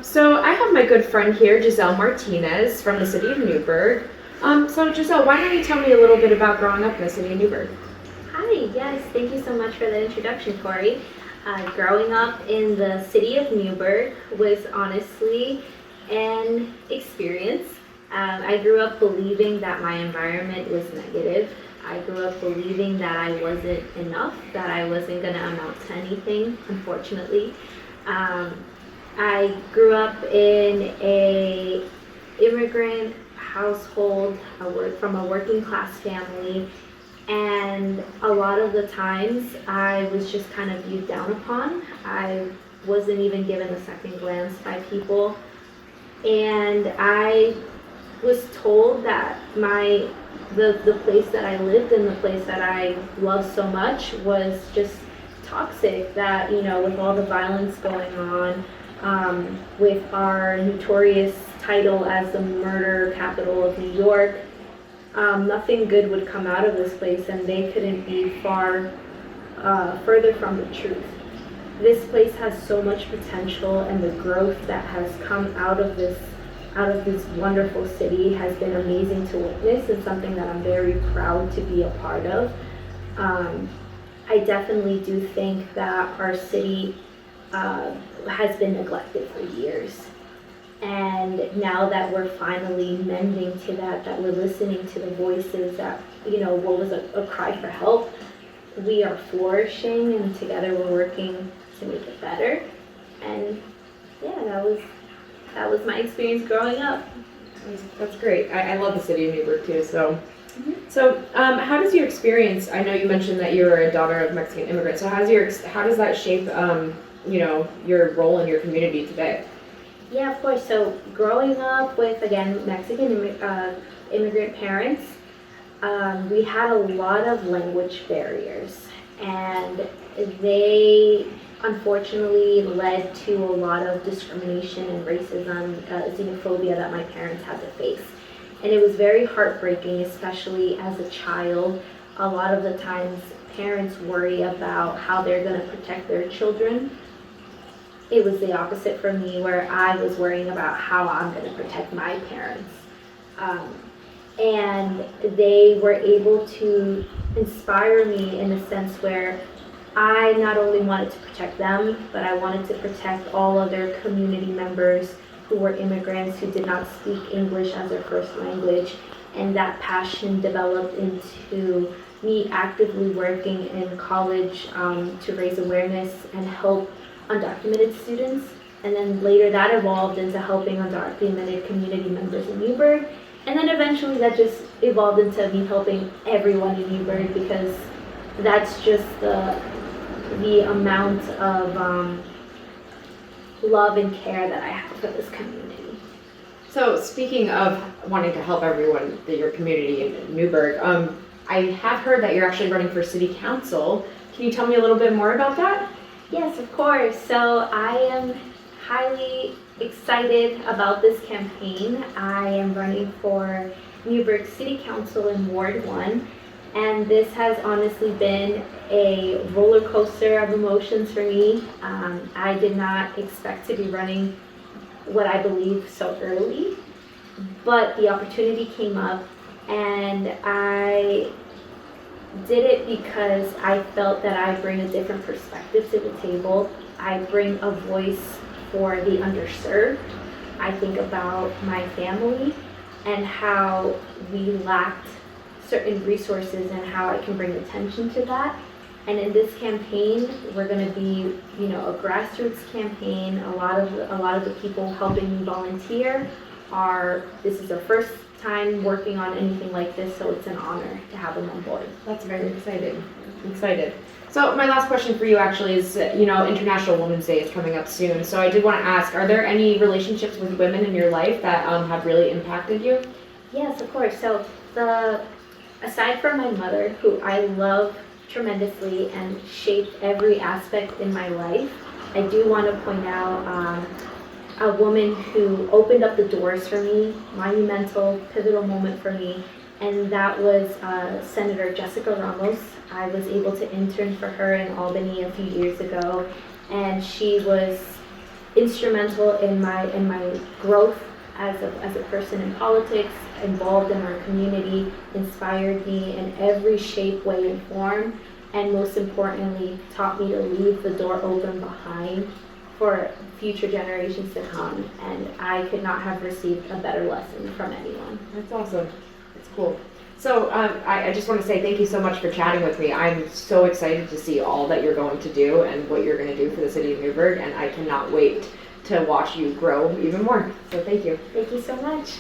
So I have my good friend here, Giselle Martinez from the City of Newburgh. So Giselle, why don't you tell me a little bit about growing up in the City of Newburgh? Hi, yes, thank you so much for the introduction, Corey. Growing up in the City of Newburgh was honestly an experience. I grew up believing that my environment was negative. I grew up believing that I wasn't enough, that I wasn't going to amount to anything, unfortunately. I grew up in a immigrant household, from a working class family, and a lot of the times I was just kind of viewed down upon. I wasn't even given a second glance by people, and I was told that the place that I lived and the place that I loved so much was just toxic, that, with all the violence going on, with our notorious title as the murder capital of New York, nothing good would come out of this place, and they couldn't be further from the truth. This place has so much potential, and the growth that has come out of this wonderful city has been amazing to witness, and something that I'm very proud to be a part of. I definitely do think that our city has been neglected for years. And now that we're finally mending to that we're listening to the voices that, what was a cry for help, we are flourishing, and together we're working to make it better. And yeah, that was my experience growing up. That's great. I love the City of Newburgh too. So, how does your experience? I know you mentioned that you're a daughter of Mexican immigrants. So how does that shape, your role in your community today? Yeah, of course. So growing up with, again, Mexican immigrant parents, we had a lot of language barriers, and they unfortunately led to a lot of discrimination and racism, xenophobia that my parents had to face. And it was very heartbreaking, especially as a child. A lot of the times parents worry about how they're going to protect their children. It was the opposite for me, where I was worrying about how I'm going to protect my parents. And they were able to inspire me in a sense where I not only wanted to protect them, but I wanted to protect all other community members who were immigrants who did not speak English as their first language. And that passion developed into me actively working in college to raise awareness and help undocumented students. And then later that evolved into helping undocumented community members in Newburgh. And then eventually that just evolved into me helping everyone in Newburgh, because that's just the amount of love and care that I have for this community. So speaking of wanting to help everyone, your community in Newburgh, I have heard that you're actually running for city council. Can you tell me a little bit more about that? Yes, of course. So I am highly excited about this campaign. I am running for Newburgh City Council in Ward 1, and this has honestly been a roller coaster of emotions for me. I did not expect to be running what I believe so early, but the opportunity came up, and I did it because I felt that I bring a different perspective to the table. I bring a voice for the underserved. I think about my family and how we lacked certain resources and how I can bring attention to that. And in this campaign, we're going to be, a grassroots campaign. A lot of the people helping me volunteer this is their first time working on anything like this, so it's an honor to have them on board. That's very exciting. I'm excited. So my last question for you actually is, International Women's Day is coming up soon. So I did want to ask, are there any relationships with women in your life that have really impacted you? Yes, of course. So aside from my mother, who I love tremendously and shaped every aspect in my life, I do want to point out a woman who opened up the doors for me, monumental, pivotal moment for me, and that was Senator Jessica Ramos. I was able to intern for her in Albany a few years ago, and she was instrumental in my growth as a person in politics, involved in our community, inspired me in every shape, way, and form, and most importantly, taught me to leave the door open behind for future generations to come. And I could not have received a better lesson from anyone. That's awesome. That's cool. So I just want to say thank you so much for chatting with me. I'm so excited to see all that you're going to do and what you're going to do for the City of Newburgh, and I cannot wait to watch you grow even more. So thank you. Thank you so much.